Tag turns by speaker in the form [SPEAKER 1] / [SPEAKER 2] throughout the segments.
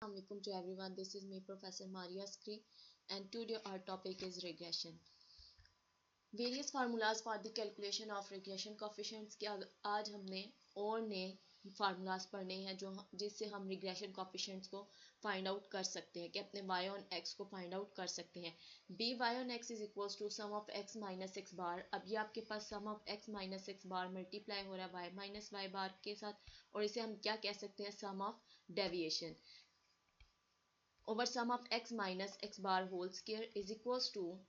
[SPEAKER 1] Assalamu alaikum to everyone. This is me, Professor Maria Skri, and today our topic is regression. Various formulas for the calculation of regression coefficients के आज हमने और नए formulas पढ़ने हैं जो जिससे हम रिग्रेशन कोफिशिएंट्स को फाइंड आउट कर सकते हैं कि अपने y ऑन x को फाइंड आउट कर सकते हैं. B y on x is equals to sum of x minus x bar. अब ये आपके पास sum of x minus x bar multiply हो रहा है y माइनस वाई बार के साथ, और इसे हम क्या कह सकते हैं, sum of deviation over sum of x minus x bar whole square is equals to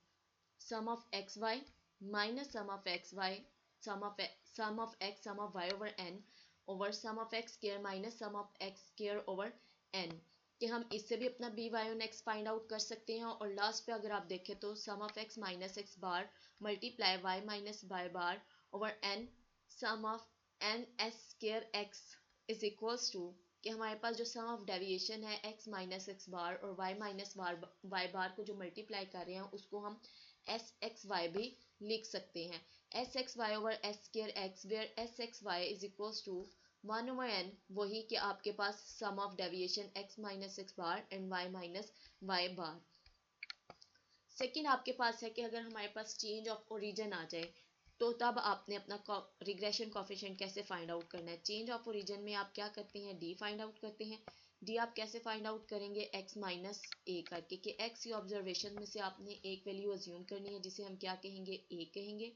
[SPEAKER 1] sum of xy minus sum of xy sum of x sum of y over n over sum of x square minus sum of x square over n कि हम इससे भी अपना b y on x find out कर सकते हैं. और last पे अगर आप देखें तो sum of x minus x bar multiply y minus y bar over n sum of n s square x is equals to कि हमारे पास जो सम ऑफ डेविएशन है x माइनस एक्स बार और y माइनस वाई बार को जो multiply कर रहे हैं उसको हम एस एक्स वाई भी लिख सकते हैं. S x y over s square x where s x y is equals to 1 over n, वही कि आपके पास sum of deviation x minus x bar and y minus y bar. Second आपके पास है कि अगर हमारे पास चेंज ऑफ ओरिजिन आ जाए तो तब आपने अपना रिग्रेशन कोफिशिएंट कैसे फाइंड आउट करना है. चेंज ऑफ ओरिजिन में आप क्या करते हैं, डी फाइंड आउट करते हैं. डी आप कैसे फाइंड आउट करेंगे, x माइनस ए करके कि x की ऑब्जर्वेशन में से आपने एक वैल्यू अज्यूम करनी है जिसे हम क्या कहेंगे, a कहेंगे,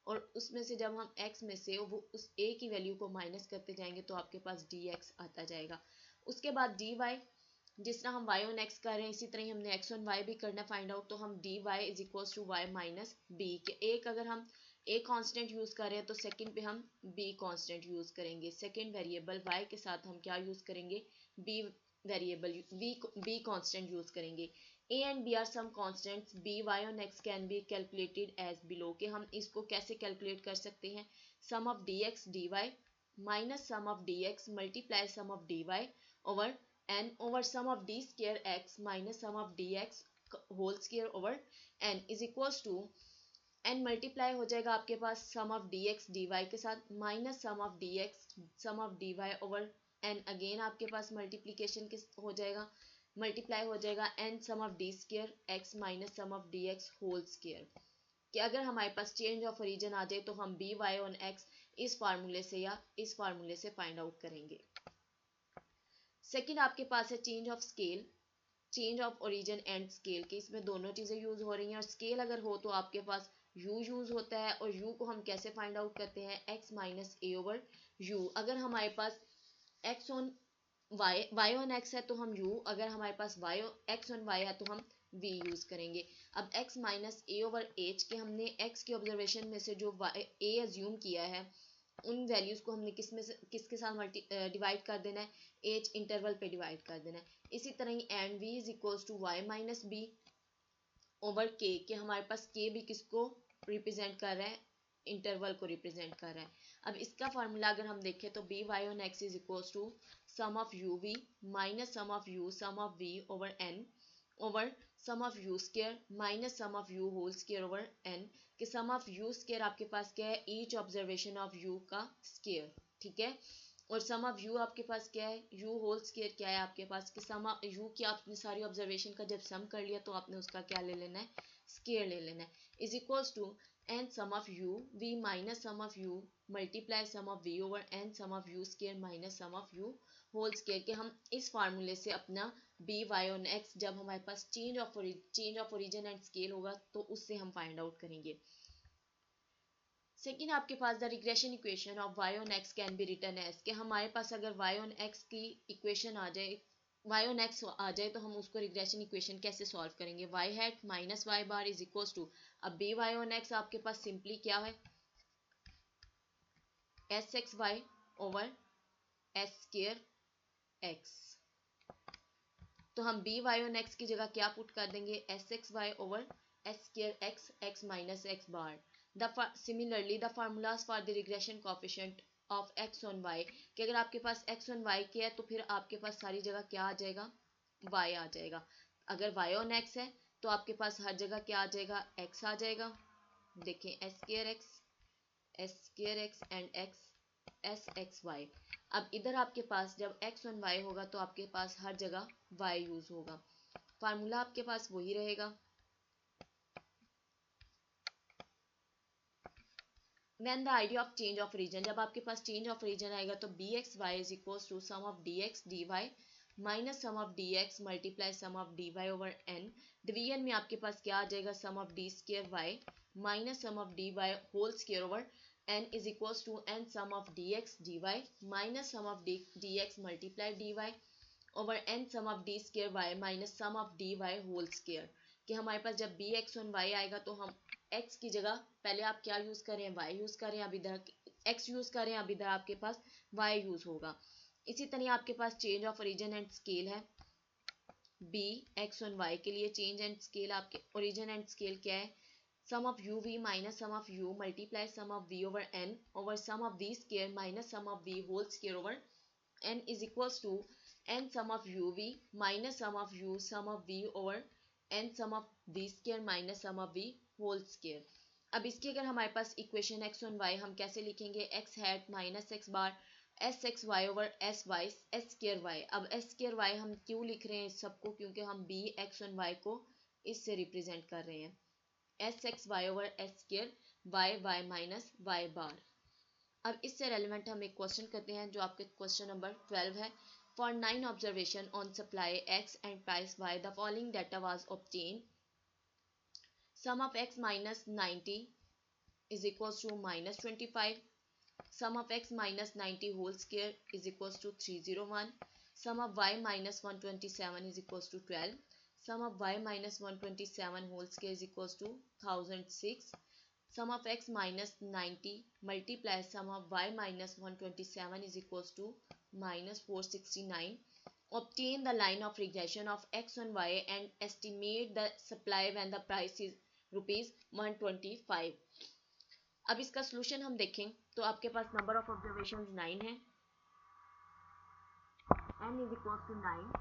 [SPEAKER 1] और उसमें से जब हम x में से वो उस a की वैल्यू को माइनस करते जाएंगे तो आपके पास dx आता जाएगा. उसके बाद dy, जिस तरह हम y ऑन x कर रहे हैं इसी तरह ही हमने x ऑन y भी करना फाइंड आउट. तो हम dy is equals to y minus b के एक अगर हम a कांस्टेंट यूज कर रहे हैं तो सेकंड पे हम b कांस्टेंट यूज करेंगे. सेकंड वेरिएबल y के साथ हम क्या यूज करेंगे, b variable b constant use करेंगे. a and b are some constants. b y on x can be calculated as below कि हम इसको कैसे कैलकुलेट कर सकते हैं, sum of dx dy minus sum of dx multiply sum of dy over n over sum of d square x minus sum of dx whole square over n is equals to n multiply हो जाएगा आपके पास sum of d x d y के साथ minus sum of d x sum of d y over n. Again आपके पास multiplication हो जाएगा, मल्टीप्लाई हो जाएगा n sum of d square x minus sum of d x whole square. कि अगर हमारे पास चेंज ऑफ ओरिजिन आ जाए तो हम बी वाई ऑन एक्स इस फार्मूले से या इस फार्मूले से फाइंड आउट करेंगे. सेकेंड आपके पास है change of scale, change of origin and scale की इसमें दोनों चीज़ें यूज हो रही हैं. और स्केल अगर हो तो आपके पास u यूज होता है, और u को हम कैसे फाइंड आउट करते हैं, x माइनस ए ओवर u. अगर हमारे पास x on y on x है तो हम u, अगर हमारे पास x ऑन y है तो हम v यूज करेंगे. अब x माइनस ए ओवर h के हमने x की ऑब्जर्वेशन में से जो a एज्यूम किया है उन वैल्यूज को हमने किसके साथ डिवाइड कर देना है, h इंटरवल पे डिवाइड कर देना है. इसी तरह ही and v is equals to y minus b over k के हमारे पास k भी किसको रिप्रेजेंट कर रहा है, इंटरवल को रिप्रेजेंट कर रहा है. अब इसका फार्मूला अगर हम देखें तो b y on x is equals to sum of u v minus sum of u sum of v over n over sum of u square minus sum of u whole square over n. कि sum of u square आपके पास क्या है, each observation of u का square, ठीक है. और सम of you आपके पास क्या है, यू होल स्क्वायर क्या है आपके पास, कि सम ऑफ यू की आपने सारी ऑब्जर्वेशन का जब सम कर लिया तो आपने उसका क्या ले लेना है, स्क्वायर ले लेना है. Is equals to n sum of u v minus sum of u multiply sum of v over n sum of u square minus sum of u whole square. के हम इस फार्मूले से अपना बी वाई ऑन एक्स जब हमारे पास change of origin and scale होगा तो उससे हम फाइंड आउट करेंगे. सेकेंड आपके पास the regression equation of y on x can be written as कि हमारे पास अगर y ऑन x की इक्वेशन आ जाए, y ऑन x आ जाए तो हम उसको रिग्रेशन इक्वेशन कैसे सॉल्व करेंगे, y hat minus y bar is equals to, अब बी वाई ऑन x आपके पास सिंपली क्या है, s x y over s square x. तो हम बी वाई ऑन एक्स की जगह क्या पुट कर देंगे, s x y over s square x x minus x bar. Similarly, the formulas for the regression coefficient of x on y कि अगर आपके पास x on y के है तो फिर आपके पास सारी जगह क्या आ जाएगा, y आ जाएगा. अगर y on x है तो आपके पास हर जगह क्या आ जाएगा, x आ जाएगा. देखें s square x and x s x y. अब इधर आपके पास जब एक्स वन वाई होगा तो आपके पास हर जगह वाई यूज होगा, फार्मूला आपके पास वही रहेगा। When the idea of change of region, जब आपके पास change of region आएगा तो b x y is equal to sum of d x d y minus sum of d x multiply sum of d y over n. Division में आपके पास क्या आ जाएगा, sum of d square y minus sum of d y whole square over n is equal to n sum of d x d y minus sum of d x multiply d y over n sum of d square y minus sum of d y whole square. कि हमारे पास जब B x on Y आएगा तो हम x की जगह पहले आप क्या यूज करें, वाई यूज करें, अब इधर एक्स यूज करें, अब इधर आपके पास वाई यूज होगा। इसी तरह आपके पास change of origin and scale है, बी एक्स वन वाई के लिए चेंज एंड स्केल आपके ओरिजिन एंड स्केल क्या है, sum of u v minus sum of u multiply sum of v over n over sum of v square minus sum of v whole square over n is equals to n sum of u v minus sum of u sum of v over n sum of v square minus sum of v whole square. अब इसकी अगर हमारे पास equation x on y हम कैसे लिखेंगे, x hat minus x bar s x y over s y s square y. अब s square y हम क्यों लिख रहे हैं इस सबको, क्योंकि हम बी एक्स वन वाई को इससे रिप्रेजेंट कर रहे हैं, s x y over s square y y minus y bar. अब इससे रेलिवेंट हम एक क्वेश्चन करते हैं जो आपके क्वेश्चन नंबर 12 है। For 9 observation on supply x and price y the following data was obtain, sum of x minus 90 is equals to minus 25, sum of x minus 90 whole square is equals to 301, sum of y minus 127 is equals to 12, sum of y minus 127 whole square is equals to 1006, sum of x minus 90 multiply sum of y minus 127 is equals to minus 469. Obtain the line of regression of x on y and estimate the supply when the price is rupees 125. अब इसका solution हम देखें तो आपके पास number of observations 9 है, n is equal to 9,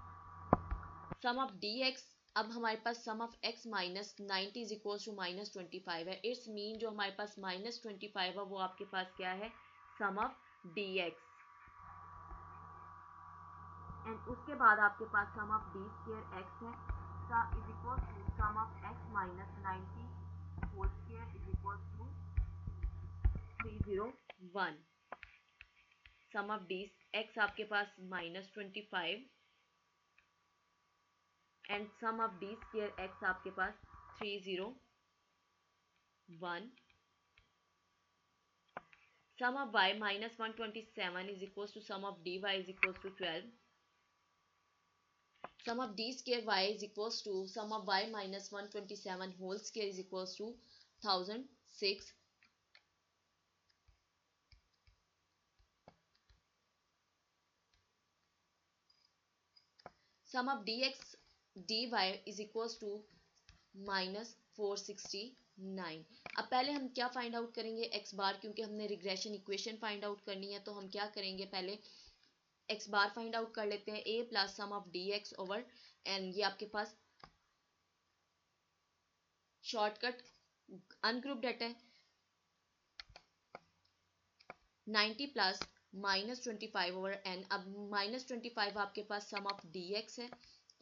[SPEAKER 1] sum of d x, अब हमारे पास sum of x minus 90 is equal to minus 25 है, इट्स मीन जो हमारे पास माइनस 25 है वो आपके पास क्या है, sum of d x, and उसके बाद आपके पास sum of d square x है is equal to sum of x minus 90 whole square is equal to 301, sum of d x आपके पास minus 25 and sum of d square x आपके पास 301, sum of y minus 127 is equal to sum of d y is equal to 12, sum of d square y is equal to sum of y minus 127 whole square is equal to 1006, sum of d x d y is equal to minus 469। अब पहले हम क्या find out करेंगे, x bar, क्योंकि हमने regression equation find out करनी है तो हम क्या करेंगे, पहले एक्स बार फाइंड आउट कर लेते हैं, a plus sum of d x over n, ये आपके पास शॉर्टकट अनग्रुप डेटा है, 90 प्लस माइनस 25 ओवर एन। अब माइनस 25 आपके पास सम ऑफ डी एक्स है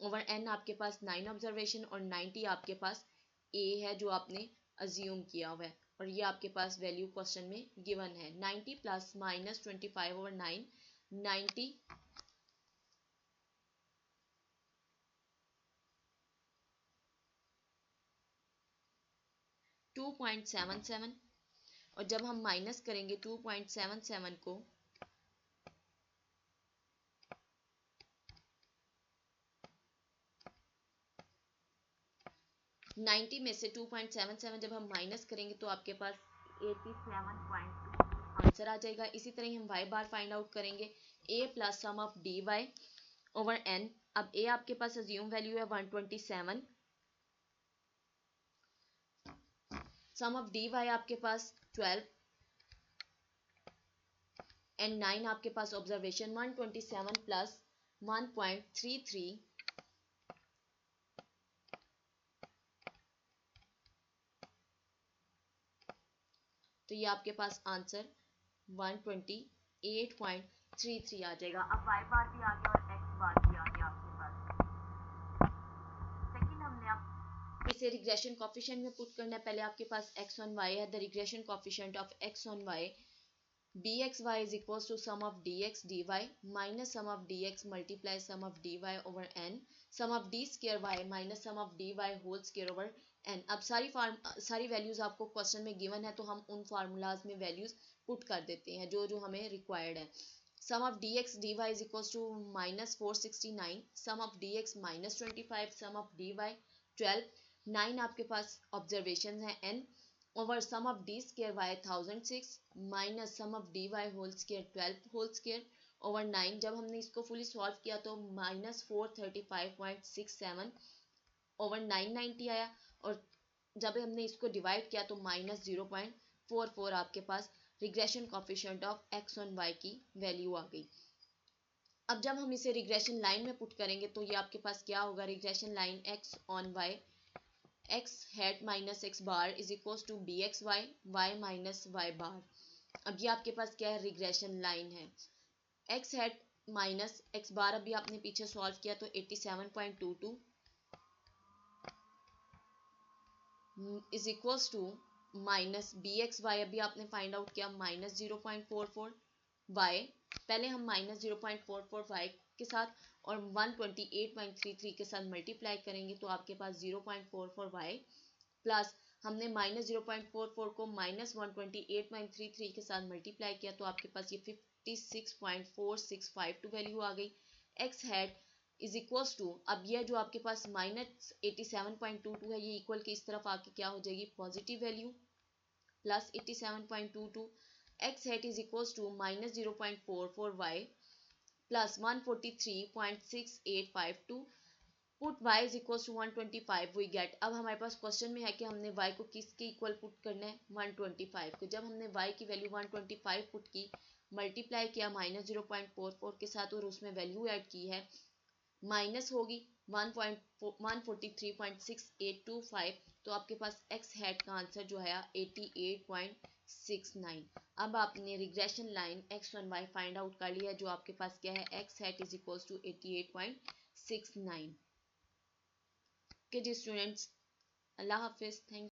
[SPEAKER 1] ओवर एन, आपके पास 9 ऑब्जर्वेशन और 90 आपके पास ए है जो आपने अज्यूम किया हुआ है, और ये आपके पास वैल्यू क्वेश्चन में गिवन है, 90 प्लस माइनस 25 ओवर 9, 90 2.77, और जब हम माइनस करेंगे 2.77 को 90 में से 2.77 जब हम माइनस करेंगे तो आपके पास 87.2 आंसर आ जाएगा। इसी तरह हम y बार फाइंड आउट करेंगे, a plus sum of d y over n। अब a आपके पास अज्यूम वैल्यू है 127, सम ऑफ डी वाई आपके पास 12 एंड 9 आपके पास ऑब्जर्वेशन 127 प्लस 1.33, तो ये आपके पास आंसर 127 88.33 आ जाएगा। अब y बार भी आ गया और x बार भी आ गया आपके पास। सेकंड हमने अब इसे रिग्रेशन कोफिशिएंट में पुट करना है। पहले आपके पास x ऑन y है, the regression coefficient of x on y bxy is equals to sum of dx dy minus sum of dx multiply sum of dy over n sum of d square y minus sum of dy whole square over n। अब सारी values आपको question में given है, तो हम उन formulas में values put कर देते हैं जो जो हमें रिक्वायर्ड है। sum of dx dy is equals to minus 469, sum of dx minus 25, sum of dy 12, 9 आपके पास ऑब्जर्वेशन है n over sum of d square y 1006 minus sum of dy whole square 12 whole square over 9। जब हमने इसको fully solve किया तो minus 435.67 over 990 आया, और जब हमने इसको डिवाइड किया तो minus 0.44 आपके पास regression coefficient of x on y की वैल्यू आ गई। अब जब हम इसे रिग्रेशन लाइन में पुट करेंगे तो ये आपके पास क्या होगा, regression line x on y x hat minus x bar is equals to b x y y minus y bar. अब ये आपके पास क्या है, रिग्रेशन लाइन है। x hat minus x bar अभी आपने पीछे सॉल्व किया तो 87.22 is equals to minus b x y अभी आपने फाइंड आउट किया माइनस 0.44 वाई, पहले हम माइनस 0.44 वाई के साथ और 128.33 के साथ मल्टीप्लाई करेंगे तो आपके पास 0.44 वाई प्लस हमने माइनस 0.44 को माइनस 128.33 के साथ मल्टीप्लाई किया तो आपके पास ये 56.4652 वैल्यू आ गई। X hat is equals to, अब ये जो आपके पास माइनस 87.22 है ये इक्वल की इस तरफ आके क्या हो जाएगी, positive value plus 87.22। X hat is equals to minus 0.44 y plus 143.6852 put y is equals to 125 we get. अब हमारे पास क्वेश्चन में है कि हमने y को किसके इक्वल पुट करना है, 125 को। जब हमने y की वैल्यू 125 पुट की, मल्टीप्लाई किया माइनस 0.44 के साथ और उसमें वैल्यू ऐड की है, माइनस होगी 143.6825, तो आपके पास x हैट का आंसर जो है 88.69। अब आपने regression line x1y find out कर लिया, जो आपके पास क्या है, x hat is equals to 88.69। Okay जी स्टूडेंट्स, अल्लाह हाफिज, थैंक